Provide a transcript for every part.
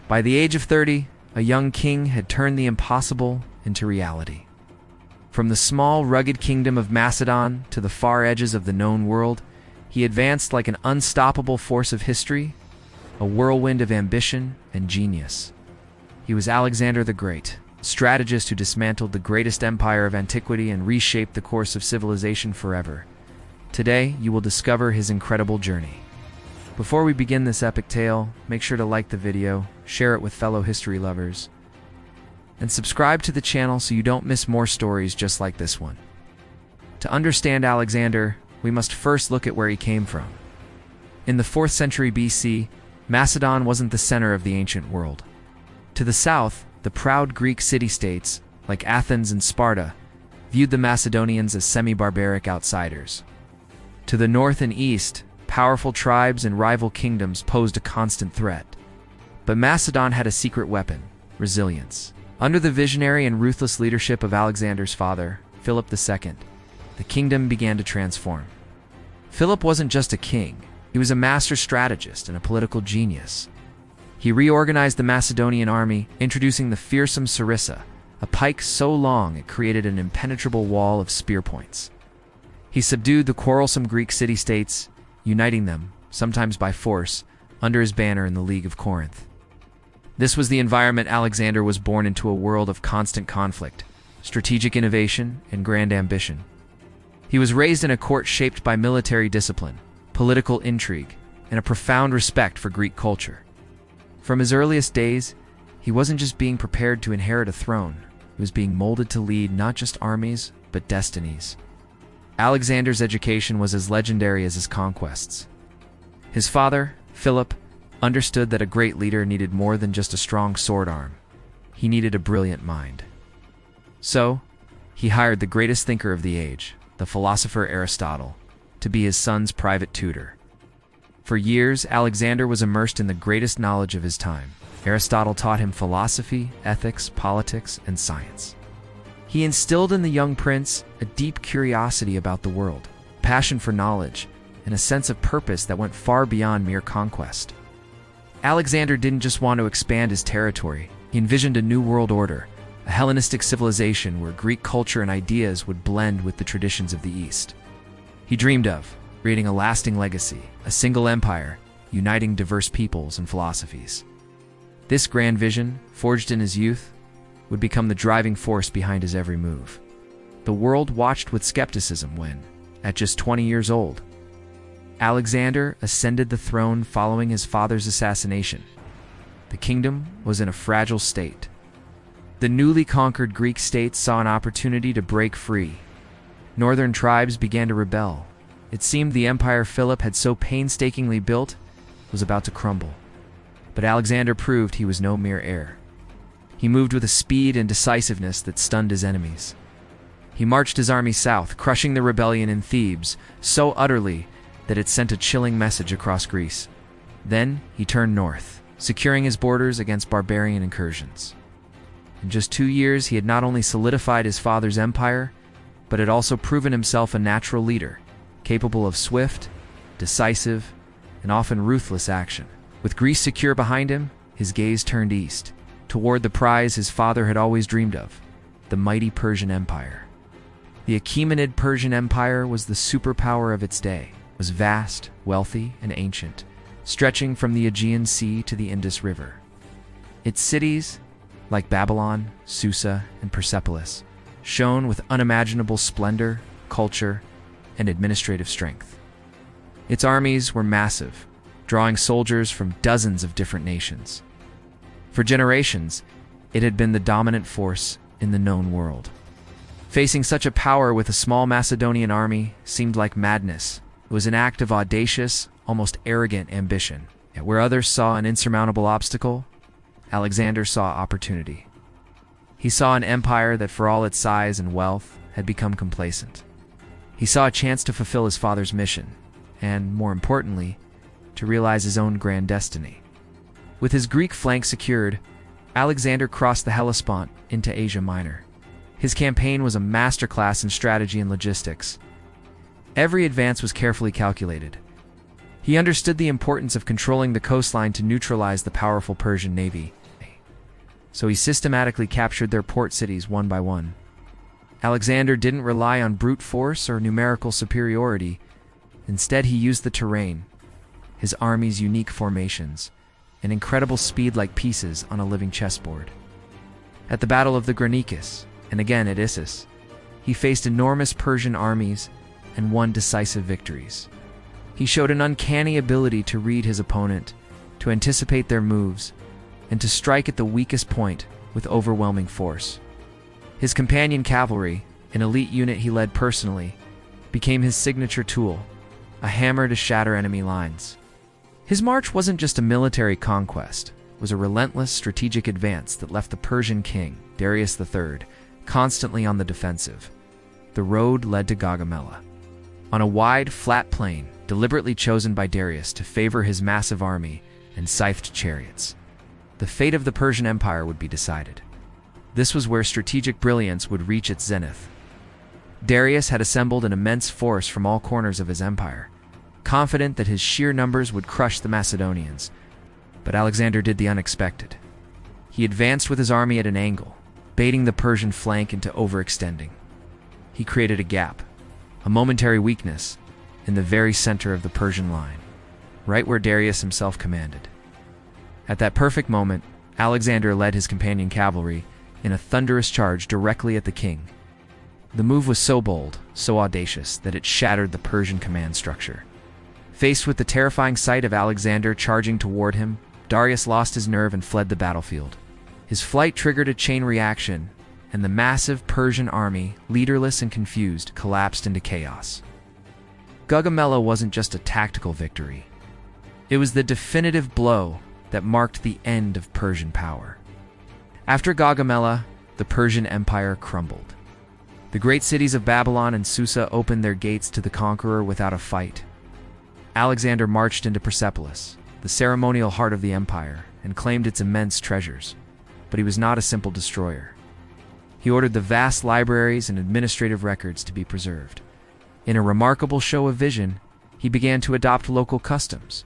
By the age of 30, a young king had turned the impossible into reality. From the small, rugged kingdom of Macedon to the far edges of the known world, he advanced like an unstoppable force of history, a whirlwind of ambition and genius. He was Alexander the Great, strategist who dismantled the greatest empire of antiquity and reshaped the course of civilization forever. Today, you will discover his incredible journey. Before we begin this epic tale, make sure to like the video, share it with fellow history lovers, and subscribe to the channel so you don't miss more stories just like this one. To understand Alexander, we must first look at where he came from. In the 4th century BC, Macedon wasn't the center of the ancient world. To the south, the proud Greek city-states, like Athens and Sparta, viewed the Macedonians as semi-barbaric outsiders. To the north and east, powerful tribes and rival kingdoms posed a constant threat. But Macedon had a secret weapon: resilience. Under the visionary and ruthless leadership of Alexander's father, Philip II, the kingdom began to transform. Philip wasn't just a king, he was a master strategist and a political genius. He reorganized the Macedonian army, introducing the fearsome sarissa, a pike so long it created an impenetrable wall of spear points. He subdued the quarrelsome Greek city-states, uniting them, sometimes by force, under his banner in the League of Corinth. This was the environment Alexander was born into: a world of constant conflict, strategic innovation, and grand ambition. He was raised in a court shaped by military discipline, political intrigue, and a profound respect for Greek culture. From his earliest days, he wasn't just being prepared to inherit a throne, he was being molded to lead not just armies, but destinies. Alexander's education was as legendary as his conquests. His father, Philip, understood that a great leader needed more than just a strong sword arm. He needed a brilliant mind. So, he hired the greatest thinker of the age, the philosopher Aristotle, to be his son's private tutor. For years, Alexander was immersed in the greatest knowledge of his time. Aristotle taught him philosophy, ethics, politics, and science. He instilled in the young prince a deep curiosity about the world, passion for knowledge, and a sense of purpose that went far beyond mere conquest. Alexander didn't just want to expand his territory, he envisioned a new world order, a Hellenistic civilization where Greek culture and ideas would blend with the traditions of the East. He dreamed of creating a lasting legacy, a single empire, uniting diverse peoples and philosophies. This grand vision, forged in his youth, would become the driving force behind his every move. The world watched with skepticism when, at just 20 years old, Alexander ascended the throne following his father's assassination. The kingdom was in a fragile state. The newly conquered Greek states saw an opportunity to break free. Northern tribes began to rebel. It seemed the empire Philip had so painstakingly built was about to crumble. But Alexander proved he was no mere heir. He moved with a speed and decisiveness that stunned his enemies. He marched his army south, crushing the rebellion in Thebes so utterly that it sent a chilling message across Greece. Then he turned north, securing his borders against barbarian incursions. In just 2 years, he had not only solidified his father's empire, but had also proven himself a natural leader, capable of swift, decisive, and often ruthless action. With Greece secure behind him, his gaze turned east, toward the prize his father had always dreamed of: the mighty Persian Empire. The Achaemenid Persian Empire was the superpower of its day. It was vast, wealthy, and ancient, stretching from the Aegean Sea to the Indus River. Its cities, like Babylon, Susa, and Persepolis, shone with unimaginable splendor, culture, and administrative strength. Its armies were massive, drawing soldiers from dozens of different nations. For generations, it had been the dominant force in the known world. Facing such a power with a small Macedonian army seemed like madness. It was an act of audacious, almost arrogant ambition. Yet where others saw an insurmountable obstacle, Alexander saw opportunity. He saw an empire that, for all its size and wealth, had become complacent. He saw a chance to fulfill his father's mission, and, more importantly, to realize his own grand destiny. With his Greek flank secured, Alexander crossed the Hellespont into Asia Minor. His campaign was a masterclass in strategy and logistics. Every advance was carefully calculated. He understood the importance of controlling the coastline to neutralize the powerful Persian navy, so he systematically captured their port cities one by one. Alexander didn't rely on brute force or numerical superiority. Instead, he used the terrain, his army's unique formations, and incredible speed like pieces on a living chessboard. At the Battle of the Granicus, and again at Issus, he faced enormous Persian armies and won decisive victories. He showed an uncanny ability to read his opponent, to anticipate their moves, and to strike at the weakest point with overwhelming force. His companion cavalry, an elite unit he led personally, became his signature tool, a hammer to shatter enemy lines. His march wasn't just a military conquest, it was a relentless strategic advance that left the Persian king, Darius III, constantly on the defensive. The road led to Gaugamela. On a wide, flat plain, deliberately chosen by Darius to favor his massive army and scythed chariots, the fate of the Persian Empire would be decided. This was where strategic brilliance would reach its zenith. Darius had assembled an immense force from all corners of his empire, confident that his sheer numbers would crush the Macedonians. But Alexander did the unexpected. He advanced with his army at an angle, baiting the Persian flank into overextending. He created a gap, a momentary weakness, in the very center of the Persian line, right where Darius himself commanded. At that perfect moment, Alexander led his companion cavalry in a thunderous charge directly at the king. The move was so bold, so audacious, that it shattered the Persian command structure. Faced with the terrifying sight of Alexander charging toward him, Darius lost his nerve and fled the battlefield. His flight triggered a chain reaction, and the massive Persian army, leaderless and confused, collapsed into chaos. Gaugamela wasn't just a tactical victory. It was the definitive blow that marked the end of Persian power. After Gaugamela, the Persian Empire crumbled. The great cities of Babylon and Susa opened their gates to the conqueror without a fight. Alexander marched into Persepolis, the ceremonial heart of the empire, and claimed its immense treasures. But he was not a simple destroyer. He ordered the vast libraries and administrative records to be preserved. In a remarkable show of vision, he began to adopt local customs,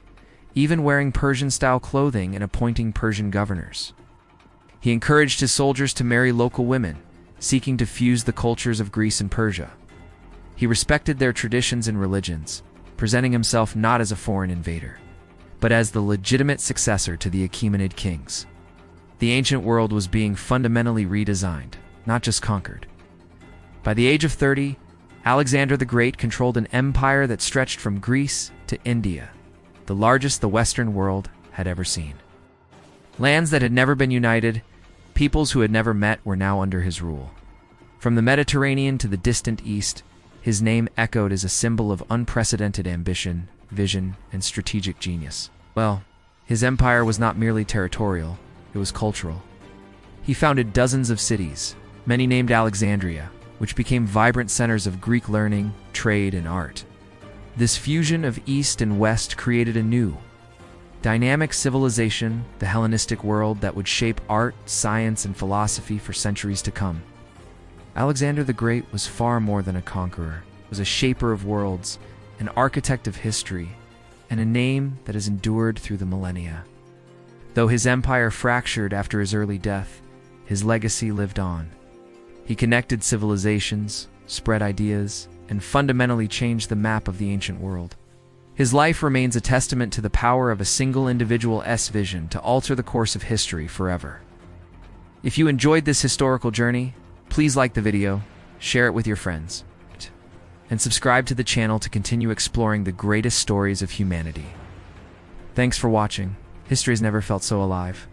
even wearing Persian-style clothing and appointing Persian governors. He encouraged his soldiers to marry local women, seeking to fuse the cultures of Greece and Persia. He respected their traditions and religions, presenting himself not as a foreign invader, but as the legitimate successor to the Achaemenid kings. The ancient world was being fundamentally redesigned, not just conquered. By the age of 30, Alexander the Great controlled an empire that stretched from Greece to India, the largest the Western world had ever seen. Lands that had never been united, peoples who had never met were now under his rule. From the Mediterranean to the distant East, his name echoed as a symbol of unprecedented ambition, vision, and strategic genius. Well, his empire was not merely territorial, it was cultural. He founded dozens of cities, many named Alexandria, which became vibrant centers of Greek learning, trade, and art. This fusion of East and West created a new, dynamic civilization, the Hellenistic world that would shape art, science, and philosophy for centuries to come. Alexander the Great was far more than a conqueror. He was a shaper of worlds, an architect of history, and a name that has endured through the millennia. Though his empire fractured after his early death, his legacy lived on. He connected civilizations, spread ideas, and fundamentally changed the map of the ancient world. His life remains a testament to the power of a single individual's vision to alter the course of history forever. If you enjoyed this historical journey, please like the video, share it with your friends, and subscribe to the channel to continue exploring the greatest stories of humanity. Thanks for watching. History has never felt so alive.